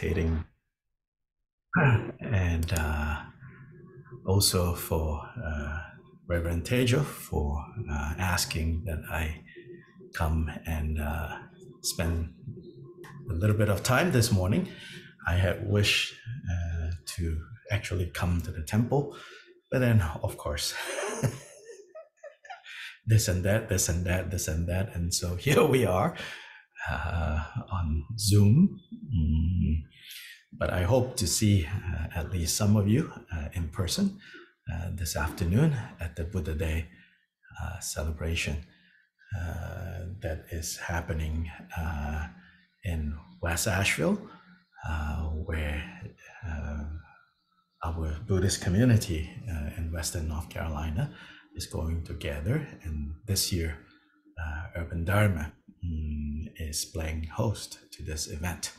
participating, and also for Reverend Tejo for asking that I come and spend a little bit of time this morning. I had wished to actually come to the temple, but then of course this and that, this and that, this and that, and so here we are on Zoom. But I hope to see at least some of you in person this afternoon at the Buddha Day celebration that is happening in West Asheville, where our Buddhist community in Western North Carolina is going to gather. And this year, Urban Dharma is playing host to this event.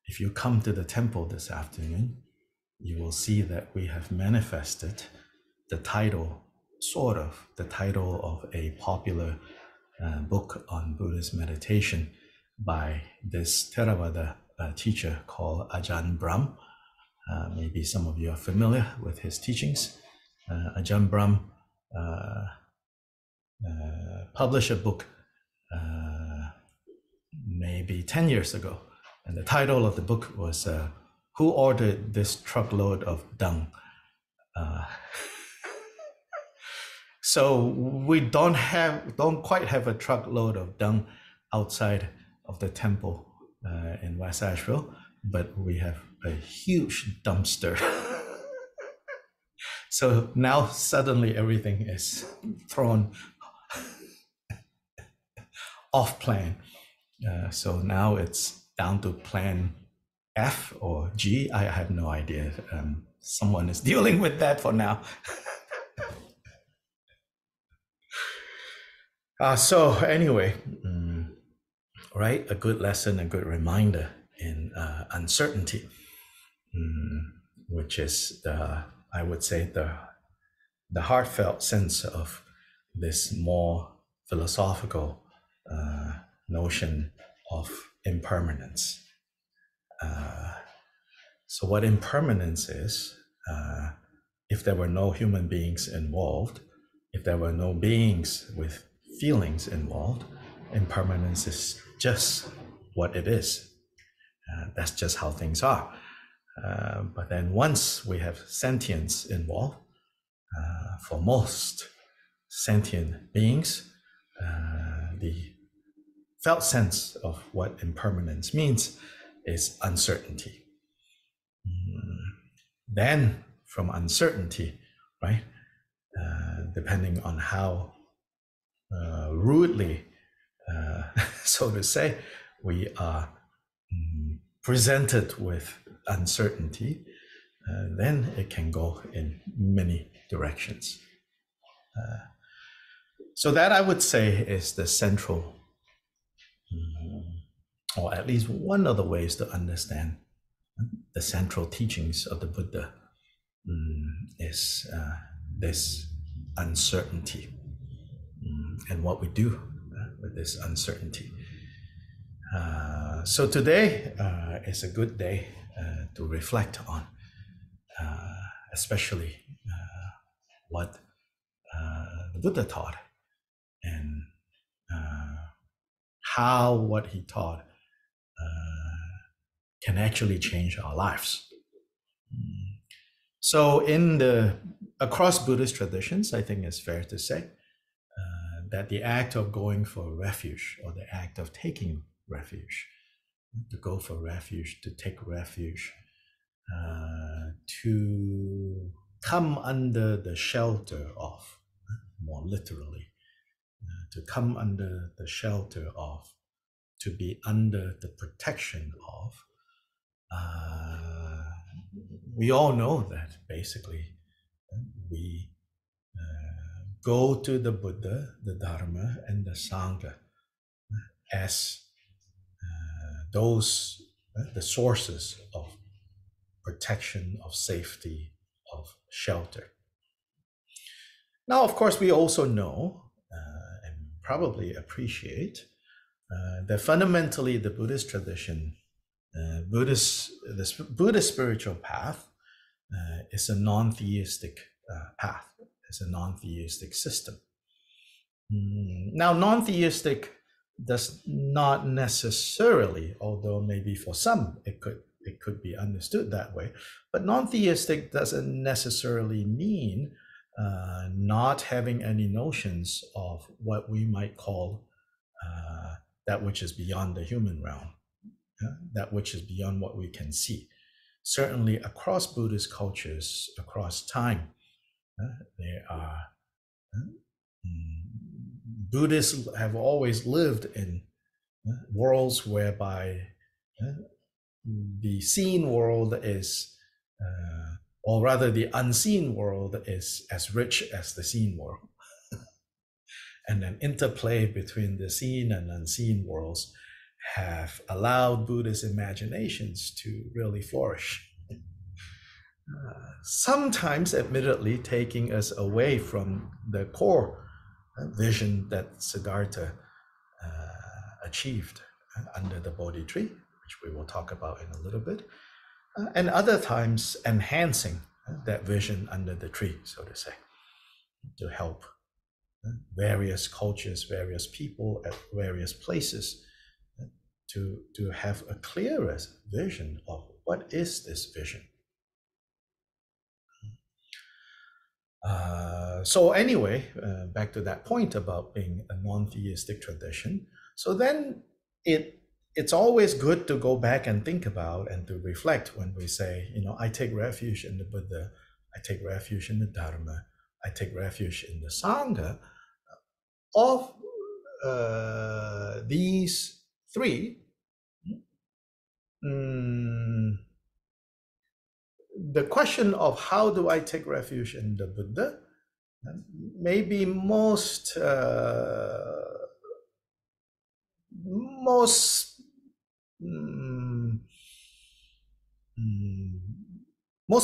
If you come to the temple this afternoon, you will see that we have manifested the title, sort of, the title of a popular book on Buddhist meditation by this Theravada teacher called Ajahn Brahm. Maybe some of you are familiar with his teachings. Ajahn Brahm published a book maybe 10 years ago, and the title of the book was Who Ordered This Truckload of Dung? So we don't quite have a truckload of dung outside of the temple in West Asheville, but we have a huge dumpster. So now suddenly everything is thrown off plan. So now it's down to plan F or G. I have no idea. Someone is dealing with that for now. So anyway, right, a good lesson, a good reminder in uncertainty, which is I would say the heartfelt sense of this more philosophical notion of impermanence. So what impermanence is, if there were no human beings involved, if there were no beings with feelings involved, impermanence is just what it is. That's just how things are. But then once we have sentience involved, for most sentient beings, the felt sense of what impermanence means is uncertainty. Then from uncertainty, right, depending on how rudely, so to say, we are presented with uncertainty, then it can go in many directions. So that, I would say, is the central, or at least one of the ways to understand the central teachings of the Buddha, is this uncertainty, and what we do with this uncertainty. So today is a good day to reflect on, especially what the Buddha taught, and how what he taught can actually change our lives. So across Buddhist traditions, I think it's fair to say that the act of going for refuge, or the act of taking refuge, to go for refuge, to take refuge, to come under the shelter of, more literally, to come under the shelter of, to be under the protection of, we all know that basically we go to the Buddha, the Dharma, and the Sangha as those, the sources of protection, of safety, of shelter. Now, of course, we also know and probably appreciate that fundamentally the Buddhist tradition, the Buddhist spiritual path is a non-theistic path. It's a non-theistic system. Now, non-theistic does not necessarily, although maybe for some it could be understood that way, but non-theistic doesn't necessarily mean not having any notions of what we might call that which is beyond the human realm, that which is beyond what we can see. Certainly across Buddhist cultures, across time, there are Buddhists have always lived in worlds whereby the seen world is, or rather the unseen world is as rich as the seen world. And an interplay between the seen and unseen worlds have allowed Buddhist imaginations to really flourish. Sometimes, admittedly, taking us away from the core vision that Siddhartha achieved under the Bodhi tree, which we will talk about in a little bit, and other times enhancing that vision under the tree, so to say, to help various cultures, various people at various places to have a clearer vision of what is this vision. So anyway, back to that point about being a non-theistic tradition. So then it's always good to go back and think about and to reflect when we say, I take refuge in the Buddha, I take refuge in the Dharma, I take refuge in the Sangha. Of these three, the question of how do I take refuge in the Buddha may be most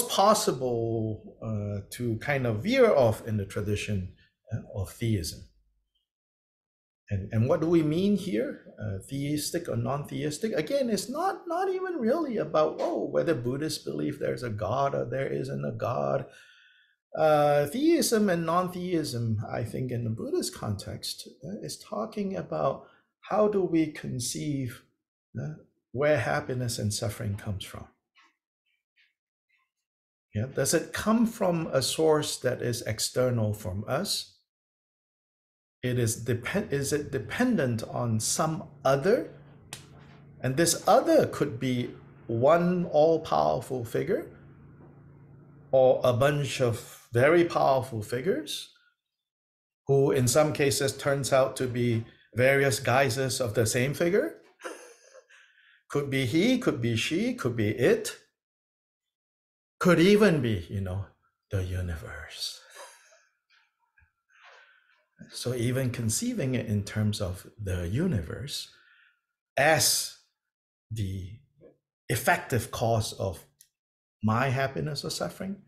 possible to kind of veer off in the tradition of theism. And what do we mean here? Theistic or non-theistic? Again, it's not even really about, whether Buddhists believe there's a God or there isn't a God. Theism and non-theism, I think in the Buddhist context, is talking about how do we conceive where happiness and suffering comes from. Yeah, does it come from a source that is external from us? Is it dependent on some other? And this other could be one all-powerful figure or a bunch of very powerful figures who in some cases turns out to be various guises of the same figure. Could be he, could be she, could be it. Could even be, the universe. So even conceiving it in terms of the universe as the effective cause of my happiness or suffering,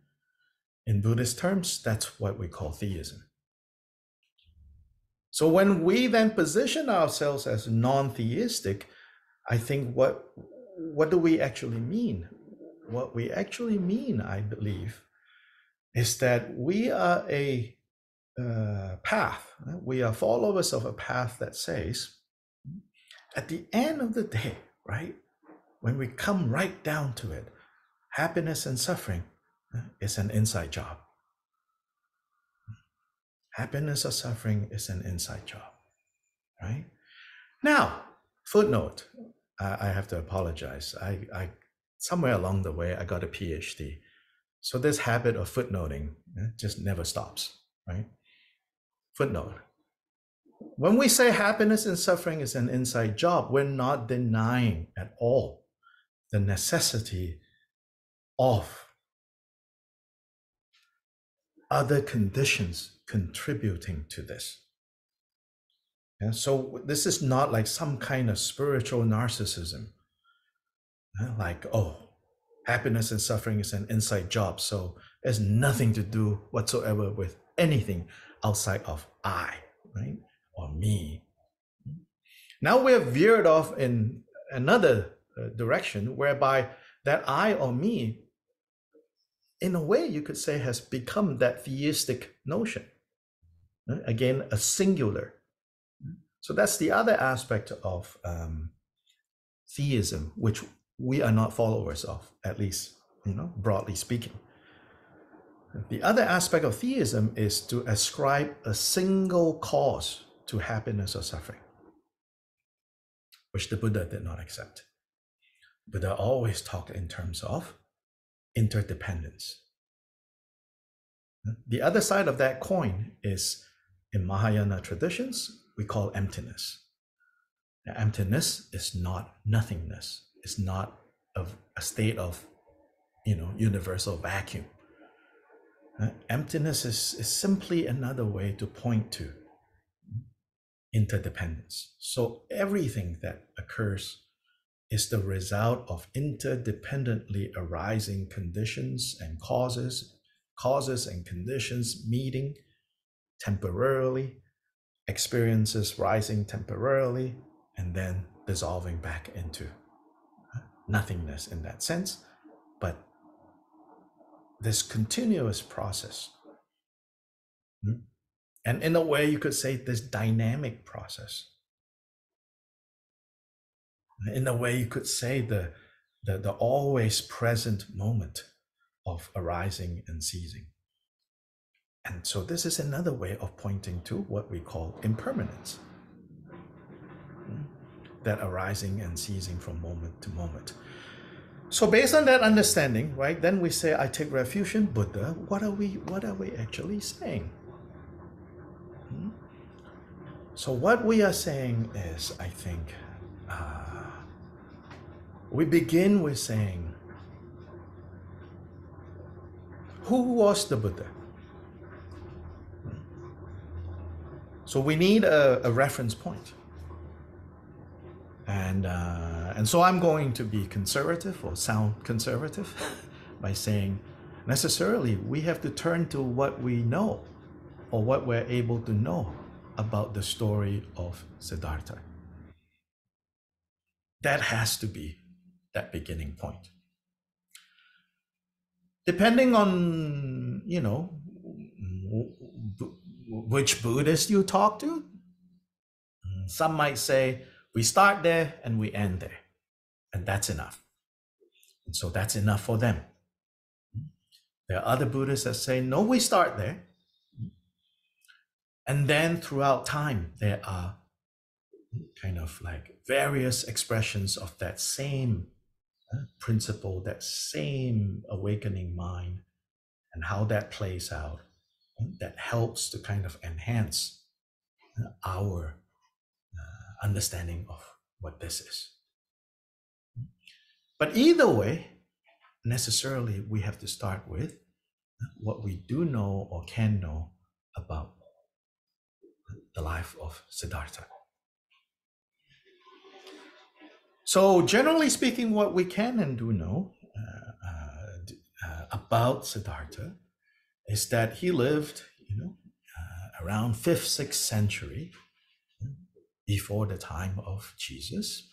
in Buddhist terms, that's what we call theism. So when we then position ourselves as non-theistic, I think what do we actually mean? What we actually mean, I believe, is that we are a path. We are followers of a path that says, at the end of the day, right, when we come right down to it, happiness and suffering is an inside job. Happiness or suffering is an inside job, right? Now, footnote, I have to apologize. I somewhere along the way, I got a PhD. So this habit of footnoting just never stops, right? Footnote. When we say happiness and suffering is an inside job, we're not denying at all the necessity of other conditions contributing to this. And so this is not like some kind of spiritual narcissism, like, happiness and suffering is an inside job, so it has nothing to do whatsoever with anything outside of I, right? Or me. Now we're veered off in another direction, whereby that I or me, in a way you could say, has become that theistic notion. Again, a singular. So that's the other aspect of theism, which we are not followers of, at least, broadly speaking. The other aspect of theism is to ascribe a single cause to happiness or suffering, which the Buddha did not accept. Buddha always talked in terms of interdependence. The other side of that coin is, in Mahāyāna traditions, we call emptiness. Now, emptiness is not nothingness. It's not a state of, universal vacuum. Emptiness is simply another way to point to interdependence. So everything that occurs is the result of interdependently arising conditions and causes and conditions meeting temporarily, experiences rising temporarily, and then dissolving back into nothingness in that sense. But this continuous process, and in a way you could say this dynamic process, in a way you could say the always present moment of arising and ceasing. And so this is another way of pointing to what we call impermanence, that arising and ceasing from moment to moment. So based on that understanding, right, then we say, I take refuge in Buddha. What are we actually saying? So what we are saying is, I think, we begin with saying, who was the Buddha? So we need a reference point. And so I'm going to be conservative, or sound conservative, by saying necessarily we have to turn to what we know, or what we're able to know about the story of Siddhartha. That has to be that beginning point. Depending on, which Buddhist you talk to, some might say, we start there and we end there, and that's enough. And so that's enough for them. There are other Buddhists that say, no, we start there. And then throughout time, there are kind of like various expressions of that same principle, that same awakening mind, and how that plays out, that helps to kind of enhance our understanding of what this is. But either way, necessarily we have to start with what we do know or can know about the life of Siddhartha. So generally speaking, what we can and do know about Siddhartha is that he lived, around 5th, 6th century, before the time of Jesus,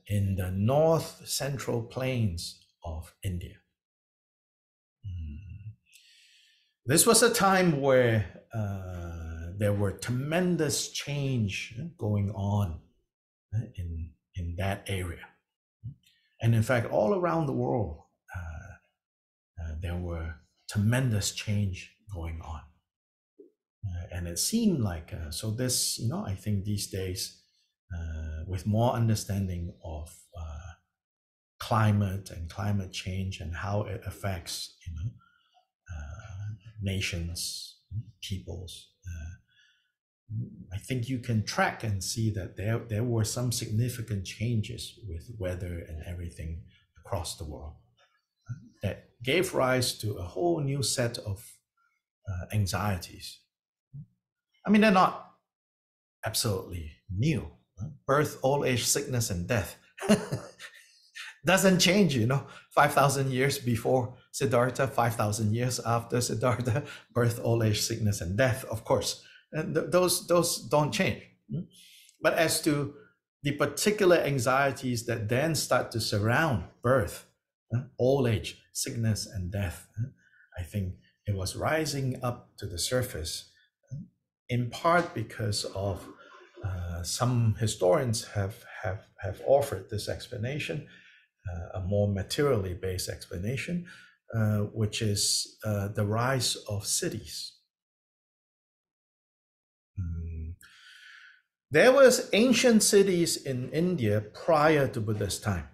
in the north central plains of India. This was a time where there were tremendous change going on in that area. And in fact, all around the world, there were tremendous change going on. And it seemed like, so this, I think these days, with more understanding of climate and climate change and how it affects, nations, peoples, I think you can track and see that there were some significant changes with weather and everything across the world that gave rise to a whole new set of anxieties. I mean, they're not absolutely new. Birth, old age, sickness, and death doesn't change, 5,000 years before Siddhartha, 5,000 years after Siddhartha, birth, old age, sickness, and death, of course. And those don't change. But as to the particular anxieties that then start to surround birth, old age, sickness, and death, I think it was rising up to the surface, in part because of some historians have offered this explanation, a more materially based explanation, which is the rise of cities. There was ancient cities in India prior to Buddha's time,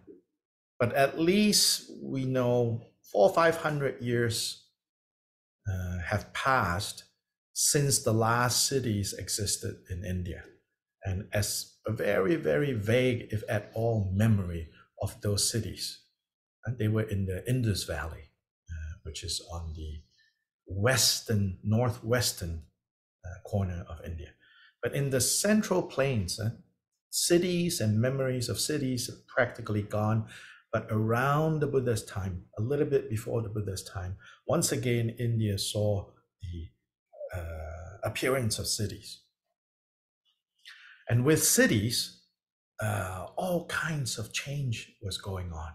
but at least we know 400 or 500 years have passed since the last cities existed in India. And as a very, very vague, if at all, memory of those cities. And they were in the Indus Valley, which is on the northwestern corner of India. But in the central plains, cities and memories of cities are practically gone. But around the Buddha's time, a little bit before the Buddha's time, once again, India saw the appearance of cities. And with cities, all kinds of change was going on.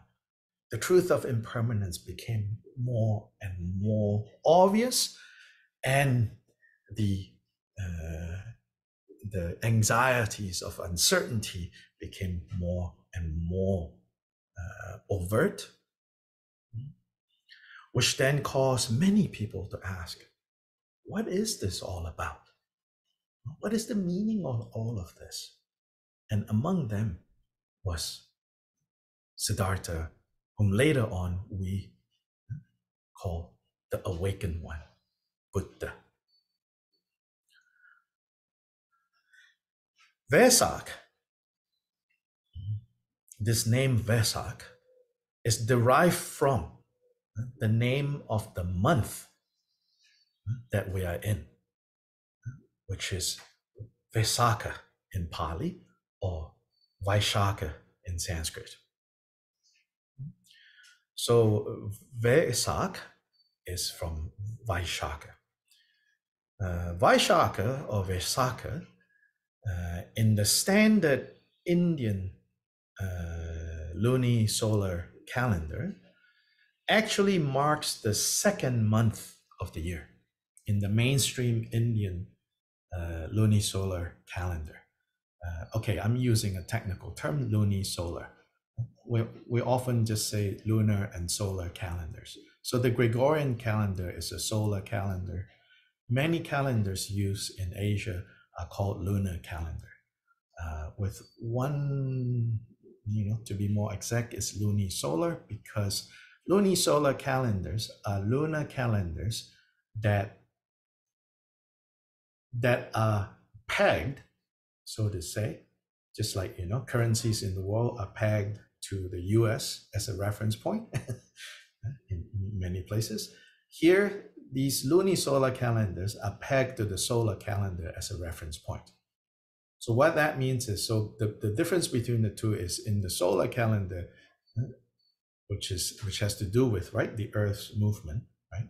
The truth of impermanence became more and more obvious, and the anxieties of uncertainty became more and more overt, which then caused many people to ask, what is this all about? What is the meaning of all of this? And among them was Siddhartha, whom later on we call the awakened one, Buddha. Wesak, this name Wesak, is derived from the name of the month that we are in, which is Vesaka in Pali or Vaishaka in Sanskrit. So Vesak is from Vaishaka. Vaishaka or Vesaka in the standard Indian lunisolar calendar actually marks the second month of the year in the mainstream Indian lunisolar calendar. Okay, I'm using a technical term, lunisolar. We often just say lunar and solar calendars. So the Gregorian calendar is a solar calendar. Many calendars used in Asia are called lunar calendar. With one, to be more exact, is lunisolar, because lunisolar calendars are lunar calendars that are pegged, so to say, just like currencies in the world are pegged to the US as a reference point in many places. Here, these lunisolar calendars are pegged to the solar calendar as a reference point. So what that means is, so the difference between the two is in the solar calendar, which has to do with, right, the Earth's movement, right,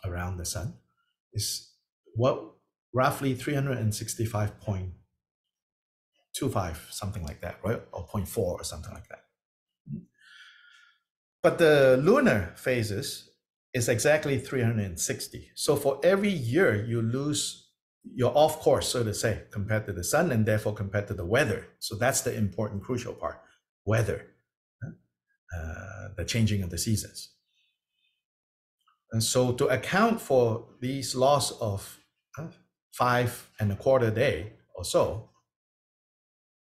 around the sun, is what roughly 365.25, something like that, right, or 0.4 or something like that. But the lunar phases is exactly 360. So for every year you lose, you're off course, so to say, compared to the sun, and therefore compared to the weather. So that's the important, crucial part, weather, the changing of the seasons. And so to account for these loss of 5¼ day or so,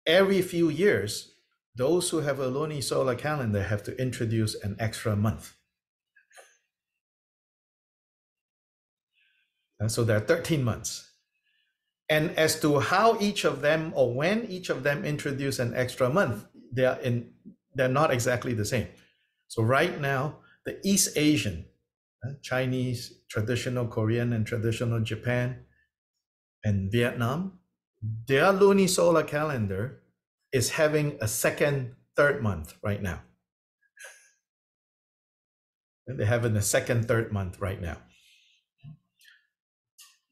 every few years, those who have a lunisolar calendar have to introduce an extra month. And so there are 13 months. And as to how each of them, or when each of them introduce an extra month, they're not exactly the same. So right now, the East Asian, Chinese, traditional Korean, and traditional Japan, and Vietnam, their lunisolar calendar is having a third month right now. They're having a third month right now.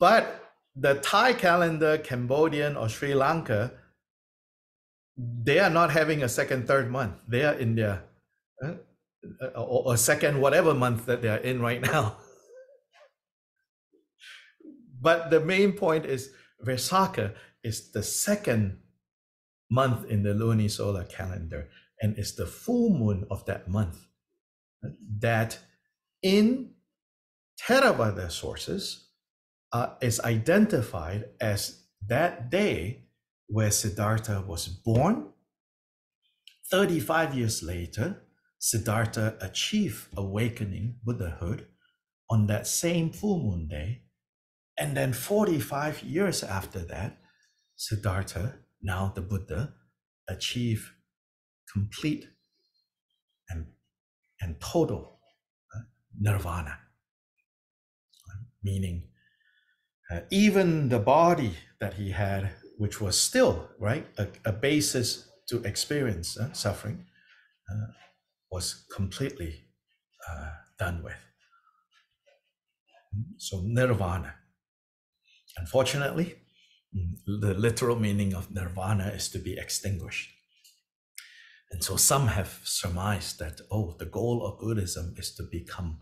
But the Thai calendar, Cambodian, or Sri Lanka they are not having a second, third month. They are in their or second whatever month that they are in right now. But the main point is Wesak is the second month in the lunisolar calendar, and it's the full moon of that month that in Theravada sources is identified as that day where Siddhartha was born. 35 years later, Siddhartha achieved awakening Buddhahood on that same full moon day. And then 45 years after that, Siddhartha, now the Buddha, achieved complete and total nirvana, meaning even the body that he had, which was still a basis to experience suffering, was completely done with. So nirvana. Unfortunately, the literal meaning of nirvana is to be extinguished. And so some have surmised that, the goal of Buddhism is to become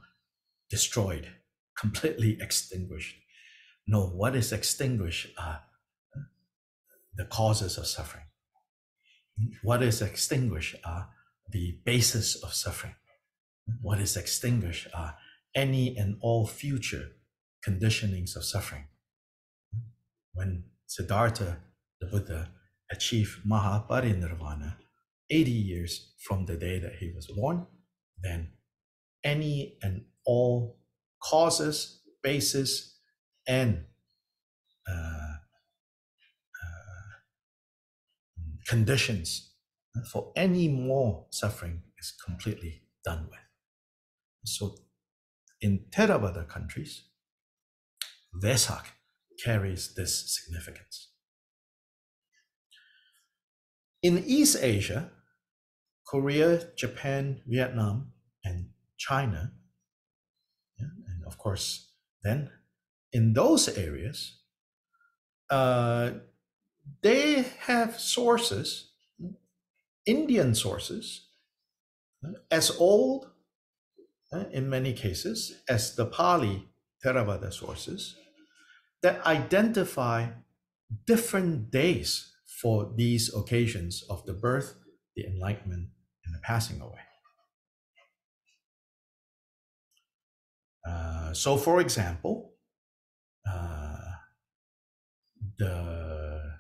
destroyed, completely extinguished. No, what is extinguished are the causes of suffering. What is extinguished are the basis of suffering. What is extinguished are any and all future conditionings of suffering. When Siddhartha, the Buddha, achieved Mahaparinirvana, 80 years from the day that he was born, then any and all causes, basis, and conditions for any more suffering is completely done with. So in Theravada countries, Wesak carries this significance. In East Asia, Korea, Japan, Vietnam, and China, and of course, then in those areas, they have sources, Indian sources, as old, in many cases, as the Pali Theravada sources, that identify different days for these occasions of the birth, the enlightenment, and the passing away. So, for example, the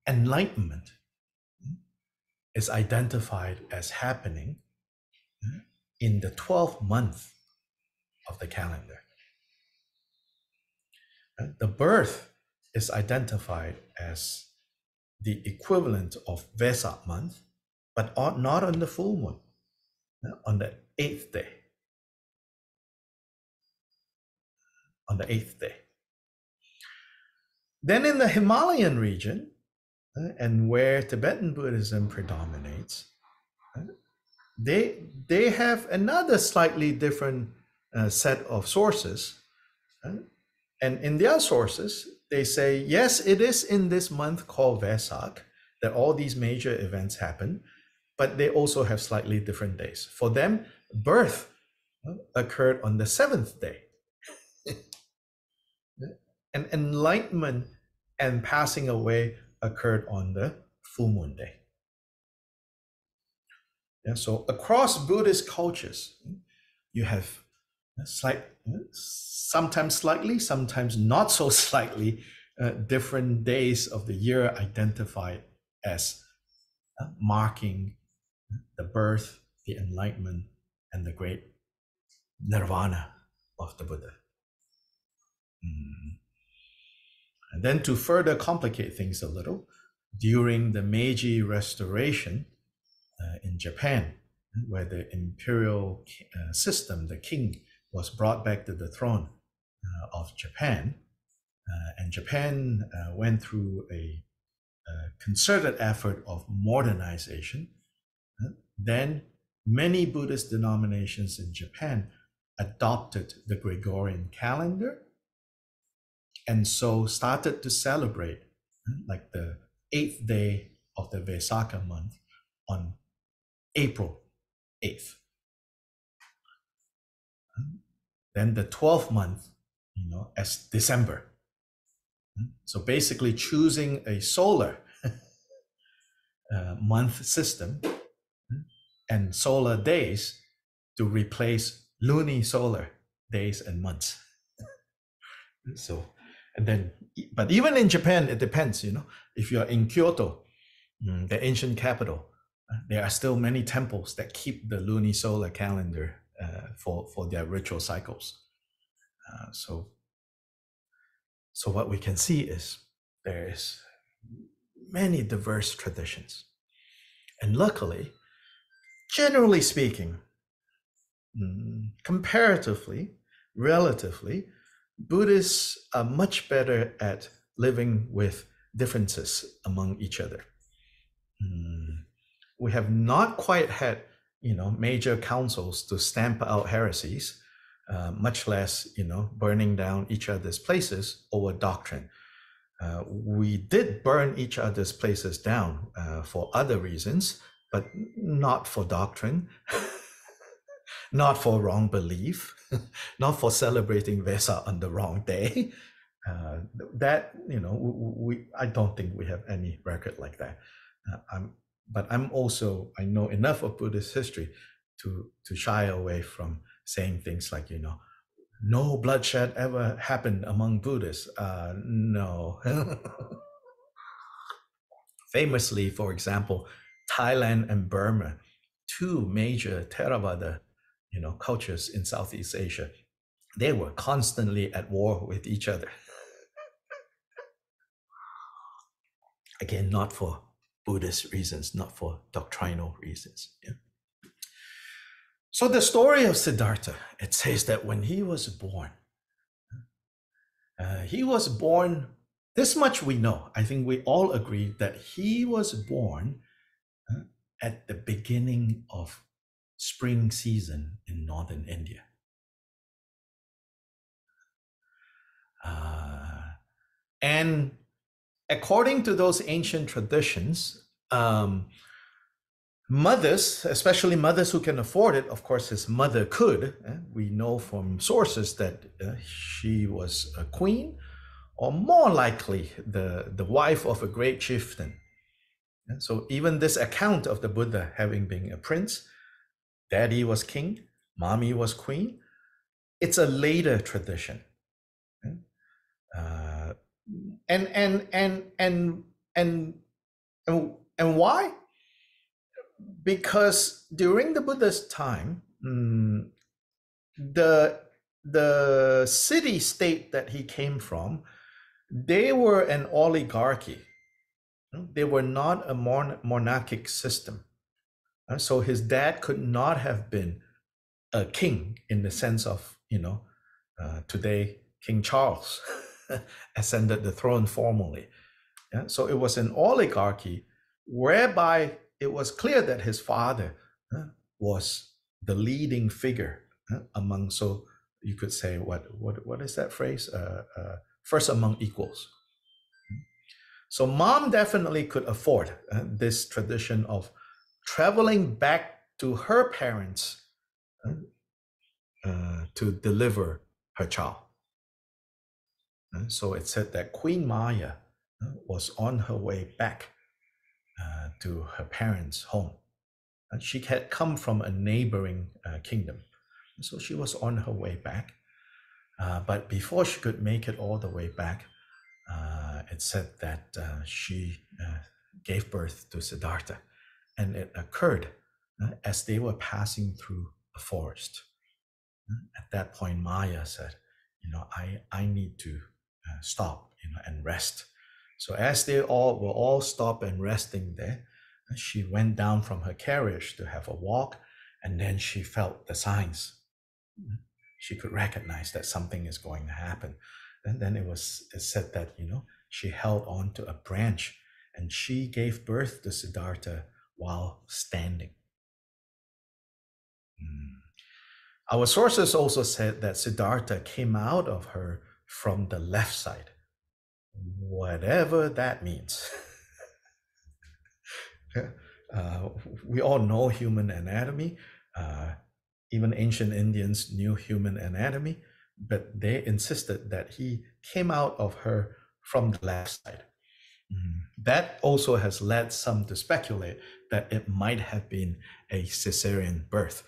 enlightenment is identified as happening in the 12th month of the calendar. The birth is identified as the equivalent of Wesak month, but not on the full moon, on the 8th day. On the 8th day. Then in the Himalayan region, and where Tibetan Buddhism predominates, they have another slightly different set of sources. And in their sources, they say, yes, it is in this month called Wesak that all these major events happen, but they also have slightly different days. For them, birth occurred on the 7th day. And enlightenment and passing away occurred on the full moon day. So across Buddhist cultures, you have sometimes slightly, sometimes not so slightly, different days of the year identified as marking the birth, the enlightenment, and the great nirvana of the Buddha. And then to further complicate things a little, during the Meiji Restoration in Japan, where the imperial system, the king, was brought back to the throne of Japan, and Japan went through a concerted effort of modernization, then many Buddhist denominations in Japan adopted the Gregorian calendar, and so started to celebrate like the 8th day of the Wesak month on April 8th. Then the 12th month, as December. So basically choosing a solar month system and solar days to replace lunisolar days and months. So, and then, but even in Japan, it depends, if you're in Kyoto, the ancient capital, there are still many temples that keep the lunisolar calendar for their ritual cycles. So what we can see is there is many diverse traditions. And luckily, generally speaking, comparatively, relatively, Buddhists are much better at living with differences among each other. We have not quite had, major councils to stamp out heresies, much less, burning down each other's places over doctrine. We did burn each other's places down for other reasons, but not for doctrine, not for wrong belief, not for celebrating Wesak on the wrong day. I don't think we have any record like that. I know enough of Buddhist history to shy away from saying things like, no bloodshed ever happened among Buddhists. No. Famously, for example, Thailand and Burma, two major Theravada, cultures in Southeast Asia, they were constantly at war with each other. Again, not for Buddhist reasons, not for doctrinal reasons. Yeah. So the story of Siddhartha, it says that when he was born, this much we know. I think we all agree that he was born at the beginning of spring season in northern India. And according to those ancient traditions, mothers, especially mothers who can afford it, of course his mother could. We know from sources that she was a queen, or more likely the wife of a great chieftain. And so even this account of the Buddha having been a prince, daddy was king, mommy was queen, it's a later tradition. And why? Because during the Buddha's time, the city-state that he came from, they were an oligarchy. They were not a monarchic system. So his dad could not have been a king in the sense of, today King Charles ascended the throne formally. Yeah? So it was an oligarchy whereby it was clear that his father was the leading figure among, so you could say, what is that phrase? First among equals. So mom definitely could afford this tradition of traveling back to her parents to deliver her child. So it said that Queen Maya was on her way back to her parents' home. And she had come from a neighboring kingdom. So she was on her way back. But before she could make it all the way back, it said that she gave birth to Siddhartha. And it occurred as they were passing through a forest. At that point, Maya said, I need to stop, and rest. So as they were all stopped and resting there, she went down from her carriage to have a walk, and then she felt the signs. She could recognize that something is going to happen. And then it said that, she held on to a branch and she gave birth to Siddhartha while standing. Our sources also said that Siddhartha came out of her from the left side, whatever that means. We all know human anatomy. Even ancient Indians knew human anatomy, but they insisted that he came out of her from the left side. That also has led some to speculate that it might have been a cesarean birth.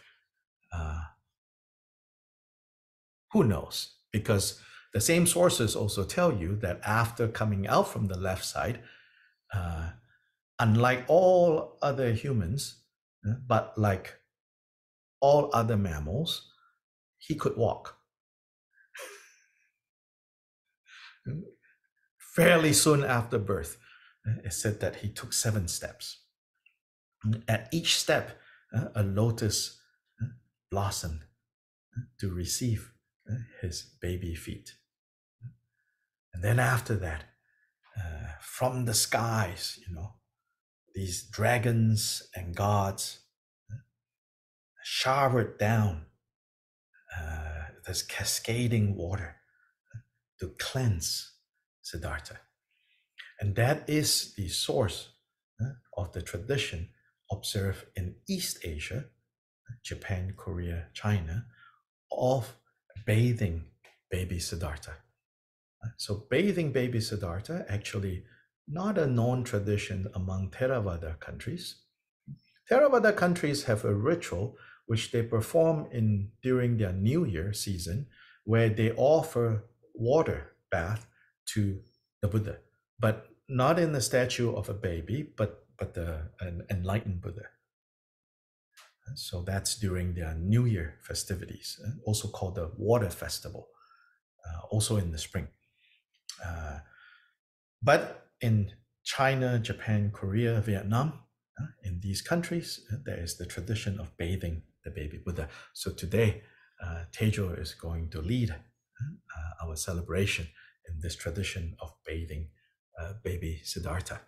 Who knows? Because the same sources also tell you that after coming out from the left side, unlike all other humans, but like all other mammals, he could walk. Fairly soon after birth, it said that he took 7 steps. At each step, a lotus blossomed to receive his baby feet. And then after that, from the skies, these dragons and gods showered down this cascading water to cleanse Siddhartha. And that is the source of the tradition observed in East Asia, Japan, Korea, China, of bathing baby Siddhartha. So bathing baby Siddhartha, actually not a known tradition among Theravada countries. Theravada countries have a ritual which they perform during their New Year season, where they offer water bath to the Buddha, but not in the statue of a baby, but an enlightened Buddha. So that's during their New Year festivities, also called the Water Festival, also in the spring. But in China, Japan, Korea, Vietnam, in these countries, there is the tradition of bathing the baby Buddha. So today, Tejo is going to lead our celebration in this tradition of bathing baby Siddhartha.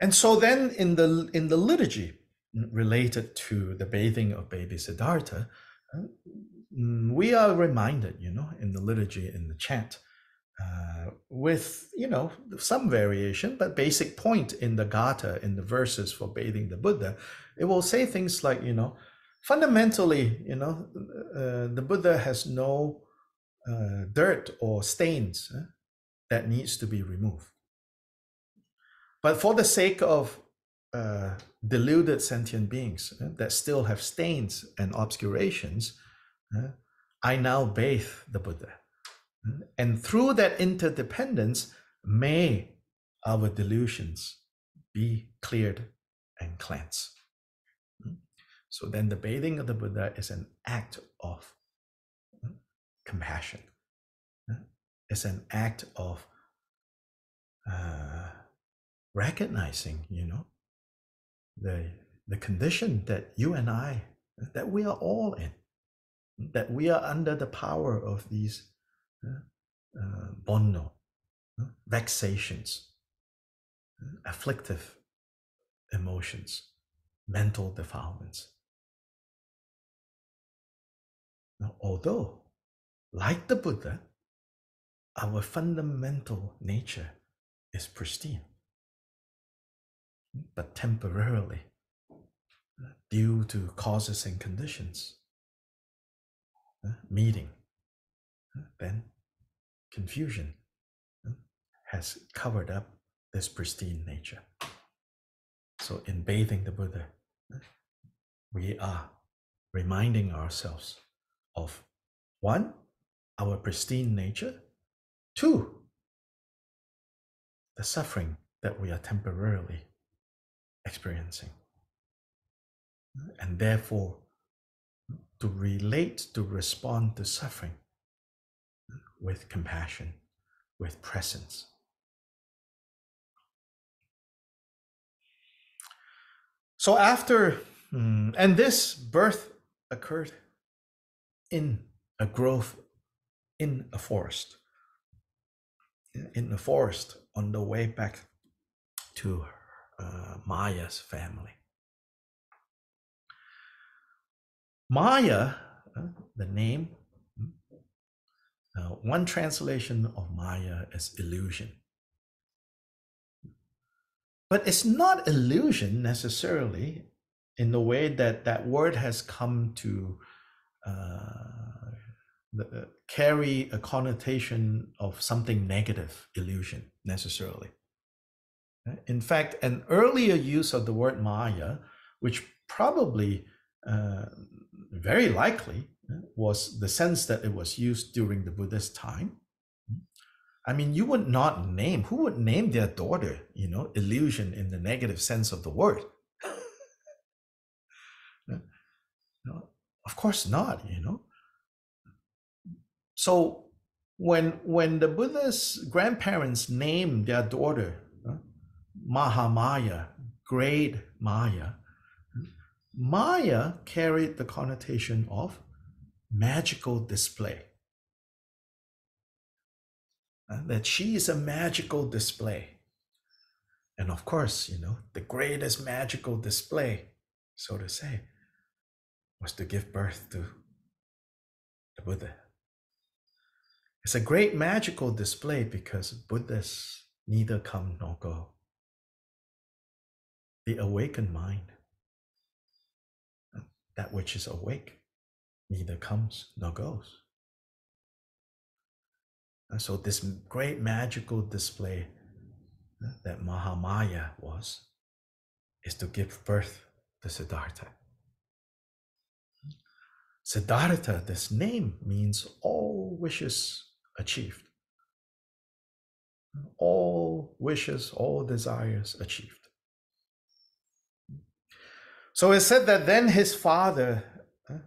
And so then in the liturgy related to the bathing of baby Siddhartha, we are reminded, in the liturgy, in the chant, with, some variation, but basic point in the Gatha, in the verses for bathing the Buddha, it will say things like, fundamentally, the Buddha has no dirt or stains that needs to be removed. But for the sake of deluded sentient beings that still have stains and obscurations, I now bathe the Buddha. And through that interdependence, may our delusions be cleared and cleansed. So then the bathing of the Buddha is an act of compassion. It's an act of recognizing, the condition that you and I, that we are all in, that we are under the power of these bono, vexations, afflictive emotions, mental defilements. Now, although, like the Buddha, our fundamental nature is pristine, but temporarily, due to causes and conditions, meeting, then confusion has covered up this pristine nature. So in bathing the Buddha, we are reminding ourselves of, 1, our pristine nature, 2, the suffering that we are temporarily experiencing. And therefore, to relate, to respond to suffering with compassion, with presence. So after, and this birth occurred in a grove, in a forest. In the forest on the way back to Maya's family. Maya, the name, one translation of Maya is illusion. But it's not illusion necessarily in the way that that word has come to carry a connotation of something negative, illusion, necessarily. In fact, an earlier use of the word Maya, which probably, very likely, was the sense that it was used during the Buddhist time. I mean, you would not name, who would name their daughter, illusion in the negative sense of the word? No, of course not, So when the Buddha's grandparents named their daughter Mahamaya, great Maya, Maya carried the connotation of magical display. That she is a magical display. And of course, the greatest magical display, so to say, was to give birth to the Buddha. It's a great magical display because Buddhists neither come nor go. The awakened mind, that which is awake, neither comes nor goes. And so this great magical display that Mahamaya is to give birth to Siddhartha. Siddhartha, this name, means all wishes achieved. All wishes, all desires achieved. So it's said that then his father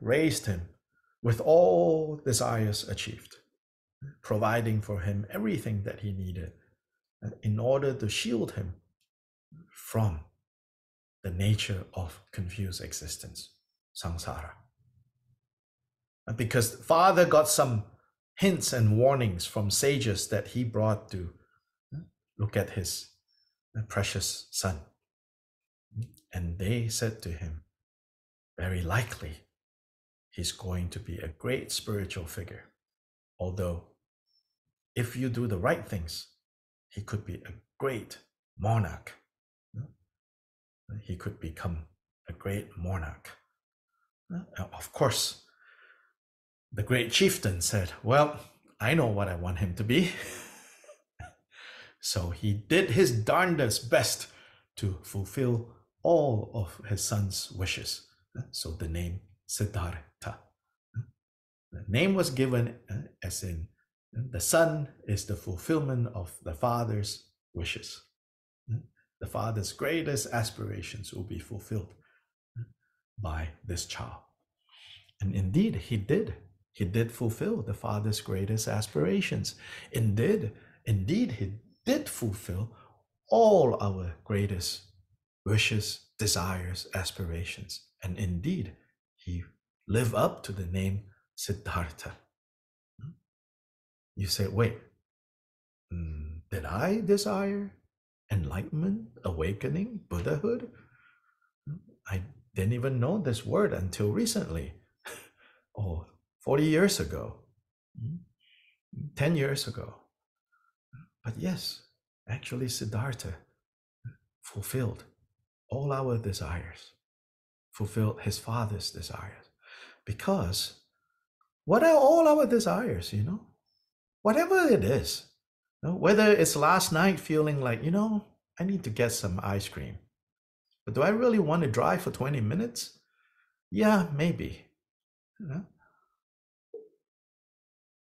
raised him with all desires achieved, providing for him everything that he needed in order to shield him from the nature of confused existence, samsara. Because father got some hints and warnings from sages that he brought to look at his precious son. And they said to him, very likely, he's going to be a great spiritual figure. Although, if you do the right things, he could be a great monarch. He could become a great monarch. Of course, the great chieftain said, well, I know what I want him to be. So he did his darndest best to fulfill all of his son's wishes. So the name Siddhartha. The name was given as in the son is the fulfillment of the father's wishes. The father's greatest aspirations will be fulfilled by this child. And indeed, he did. He did fulfill the father's greatest aspirations. Indeed, he did fulfill all our greatest wishes, desires, aspirations. And indeed, he lived up to the name Siddhartha. You say, wait, did I desire enlightenment, awakening, Buddhahood? I didn't even know this word until recently. 40 years ago, 10 years ago. But yes, actually Siddhartha fulfilled all our desires, fulfilled his father's desires. Because what are all our desires, Whatever it is, whether it's last night feeling like, I need to get some ice cream. But do I really want to drive for 20 minutes? Yeah, maybe.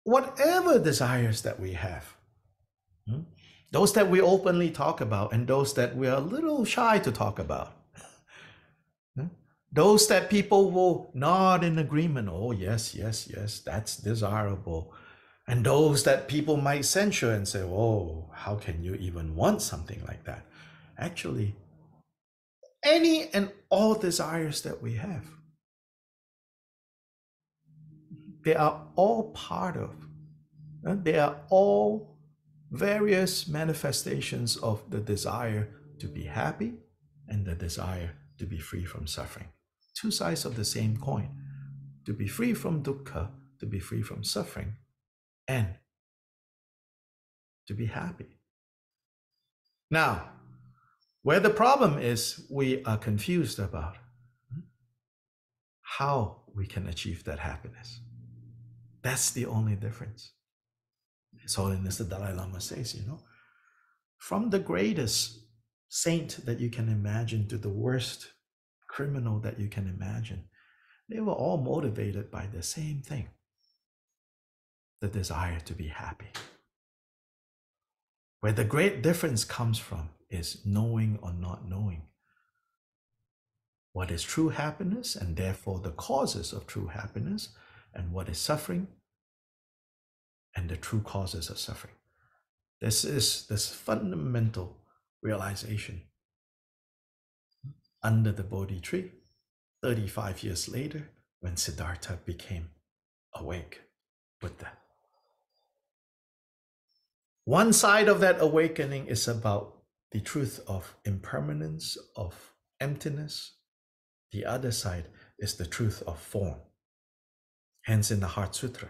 Whatever desires that we have, those that we openly talk about and those that we are a little shy to talk about, those that people will nod in agreement, oh yes, that's desirable, and those that people might censure and say, oh, how can you even want something like that? Actually, any and all desires that we have, they are all part of, they are all various manifestations of the desire to be happy and the desire to be free from suffering. Two sides of the same coin. To be free from dukkha, to be free from suffering, and to be happy. Now, Where the problem is, we are confused about how we can achieve that happiness. That's the only difference. His Holiness the Dalai Lama says, from the greatest saint that you can imagine to the worst criminal that you can imagine, they were all motivated by the same thing, the desire to be happy. Where the great difference comes from is knowing or not knowing what is true happiness, and therefore the causes of true happiness, and what is suffering, and the true causes of suffering. This is this fundamental realization under the Bodhi tree, 35 years later, when Siddhartha became awake Buddha. One side of that awakening is about the truth of impermanence, of emptiness. The other side is the truth of form. Hence in the Heart Sutra,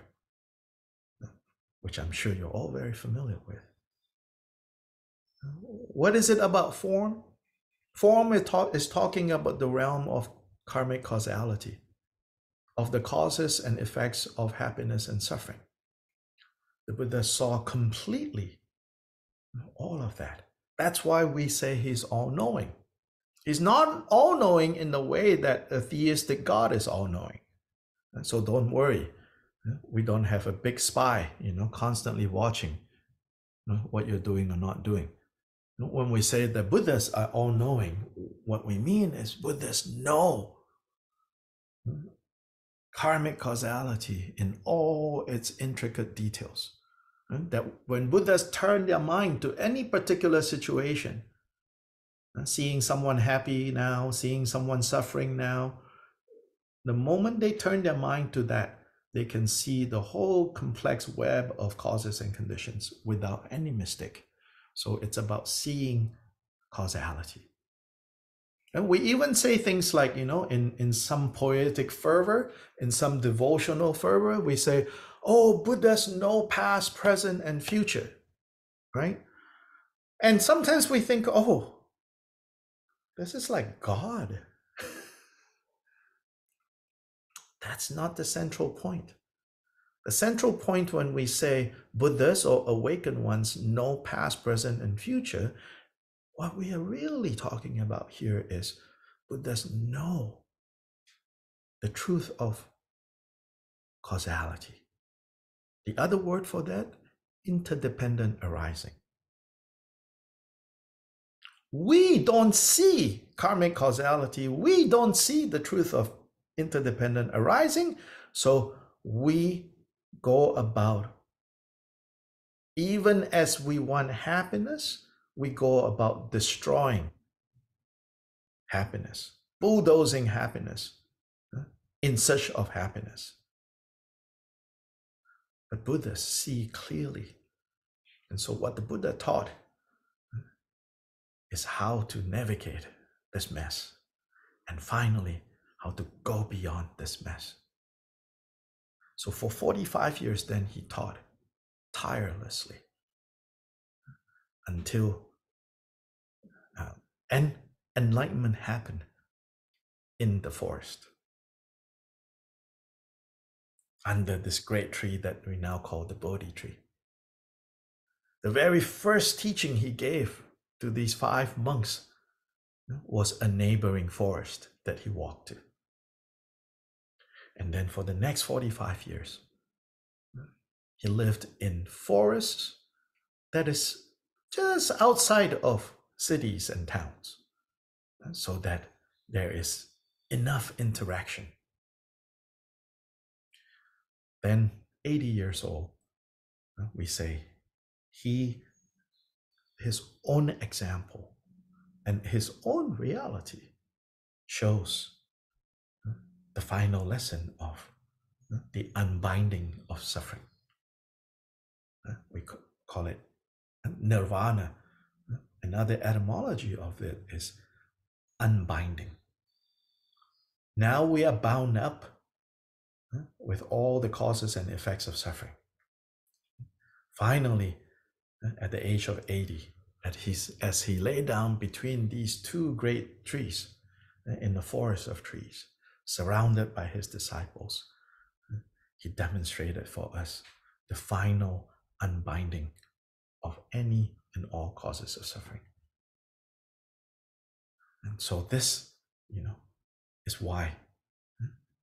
which I'm sure you're all very familiar with. What is it about form? Form is talking about the realm of karmic causality, of the causes and effects of happiness and suffering. The Buddha saw completely all of that. That's why we say he's all-knowing. He's not all-knowing in the way that a theistic God is all-knowing. So don't worry. We don't have a big spy, constantly watching what you're doing or not doing. When we say that Buddhists are all-knowing, what we mean is Buddhists know karmic causality in all its intricate details. That when Buddhists turn their mind to any particular situation, seeing someone happy now, seeing someone suffering now, the moment they turn their mind to that, they can see the whole complex web of causes and conditions without any mistake. So it's about seeing causality. And we even say things like, in some poetic fervor, in some devotional fervor, we say, oh, Buddhists know past, present, and future, right? And sometimes we think, oh, this is like God. That's not the central point. The central point when we say Buddhists or awakened ones know past, present, and future, what we are really talking about here is Buddhists know the truth of causality. The other word for that, interdependent arising. We don't see karmic causality. We don't see the truth of interdependent arising. So we go about, even as we want happiness, we go about destroying happiness, bulldozing happiness in search of happiness. But Buddhists see clearly. And so what the Buddha taught is how to navigate this mess. And finally, how to go beyond this mess. So for 45 years then, he taught tirelessly until enlightenment happened in the forest under this great tree that we now call the Bodhi tree. The very first teaching he gave to these 5 monks was a neighboring forest that he walked to. And then for the next 45 years, he lived in forests that is just outside of cities and towns, so that there is enough interaction. Then 80 years old, we say his own example and his own reality shows the final lesson of the unbinding of suffering. We call it nirvana. Another etymology of it is unbinding. Now we are bound up with all the causes and effects of suffering. Finally, at the age of 80, as he lay down between these two great trees in the forest of trees, surrounded by his disciples, he demonstrated for us the final unbinding of any and all causes of suffering. And so this, is why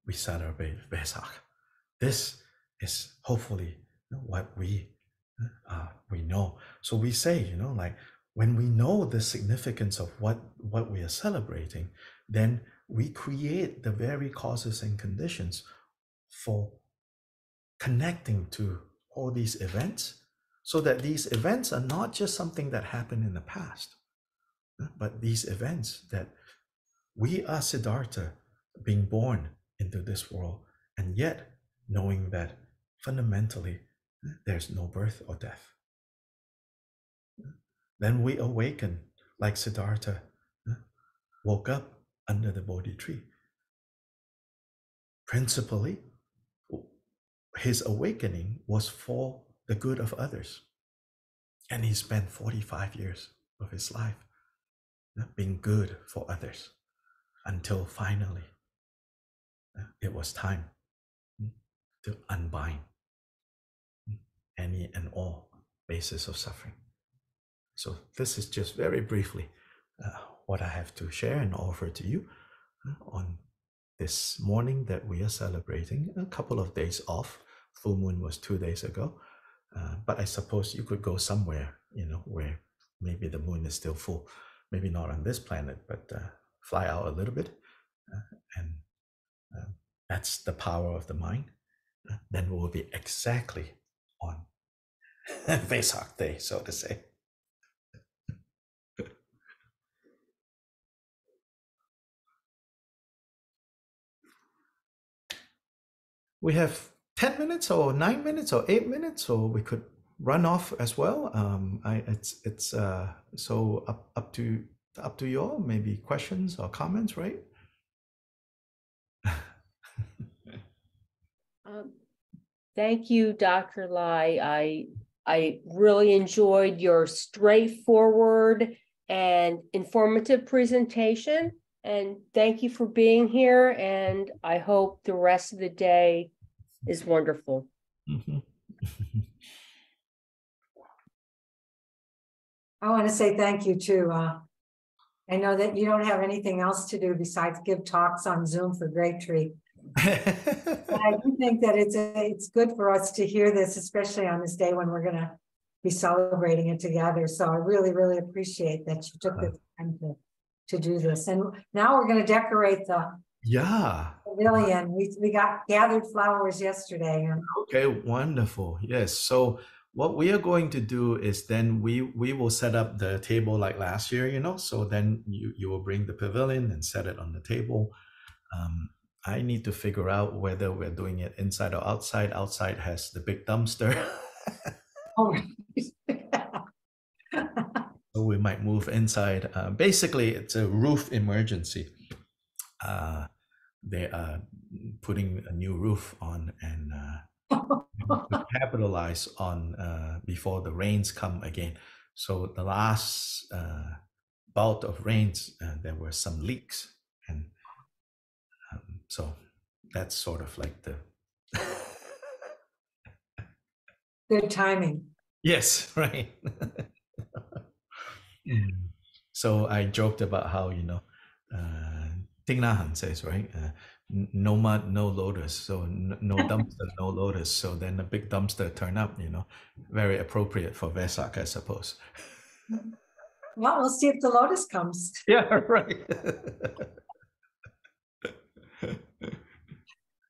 we celebrate Wesak. This is hopefully what we know. So we say, like when we know the significance of what we are celebrating, then we create the very causes and conditions for connecting to all these events, so that these events are not just something that happened in the past, but these events that we are Siddhartha being born into this world, and yet knowing that fundamentally there's no birth or death. Then we awaken like Siddhartha woke up under the Bodhi tree. Principally, his awakening was for the good of others. And he spent 45 years of his life being good for others, until finally it was time to unbind any and all basis of suffering. So this is just very briefly what I have to share and offer to you on this morning that we are celebrating a couple of days off. Full moon was 2 days ago, but I suppose you could go somewhere, where maybe the moon is still full. Maybe not on this planet, but fly out a little bit, and that's the power of the mind. Then we'll be exactly on Vesak Day, so to say. We have 10 minutes or 9 minutes or 8 minutes, or we could run off as well. It's so up to you all. Maybe questions or comments, right? Thank you, Dr. Lye. I really enjoyed your straightforward and informative presentation. And thank you for being here. And I hope the rest of the day is wonderful. Mm-hmm. I want to say thank you too. I know that you don't have anything else to do besides give talks on Zoom for Great Tree. But I do think that it's good for us to hear this, especially on this day when we're going to be celebrating it together. So I really, really appreciate that you took the time to do this. And now we're going to decorate the pavilion. We got gathered flowers yesterday. Okay, wonderful. Yes. So what we are going to do is then we will set up the table like last year, so then you will bring the pavilion and set it on the table. I need to figure out whether we're doing it inside or outside. Outside has the big dumpster. Oh, So we might move inside. Basically, it's a roof emergency. They are putting a new roof on and to capitalize on before the rains come again. So the last bout of rains, there were some leaks, and so that's sort of like the good timing. Yes, right. So I joked about how Thich Nhat Hanh says, right, no mud, no lotus. So no dumpster, no lotus. So then a big dumpster turned up, very appropriate for Wesak, I suppose. Well, we'll see if the lotus comes. Yeah, right.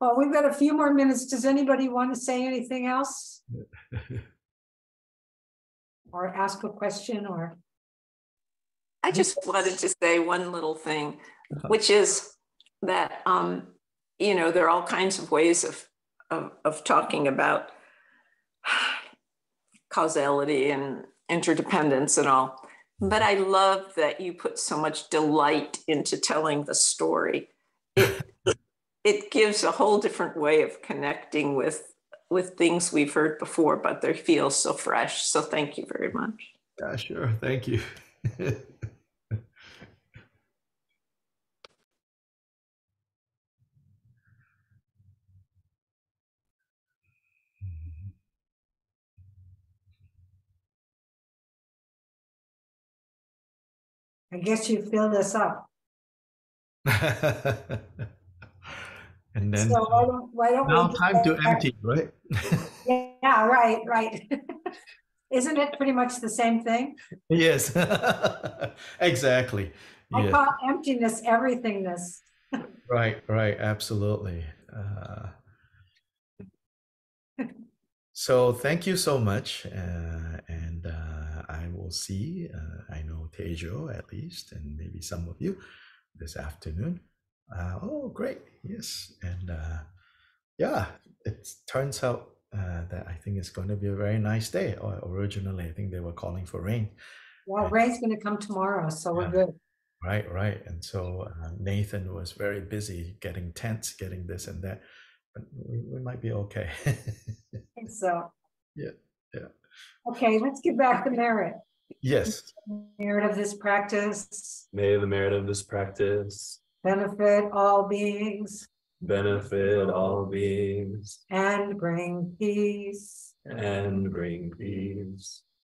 Well, we've got a few more minutes. Does anybody want to say anything else? Or ask a question, or? I just wanted to say one little thing, which is that, there are all kinds of ways of talking about causality and interdependence and all. But I love that you put so much delight into telling the story. It gives a whole different way of connecting with things we've heard before, but they feel so fresh. So thank you very much. Yeah, sure. Thank you. I guess you filled us up. And then So why don't now we time to empty, right? Yeah, right, right. Isn't it pretty much the same thing? Yes, exactly. I Yes, call emptiness everythingness. right, right, absolutely. So thank you so much, and I will see. I know Tejo at least, and maybe some of you this afternoon. Oh, great! Yes, and yeah, it turns out that I think it's going to be a very nice day. Or originally, I think they were calling for rain. Well, And- Ray's going to come tomorrow, so we're Yeah. good. Right, right. And so Nathan was very busy getting tents, getting this and that, but we might be okay. I think so. Yeah, yeah. Okay, let's get back to merit. Yes. Merit of this practice May the merit of this practice benefit all beings benefit all beings and bring peace. and bring peace.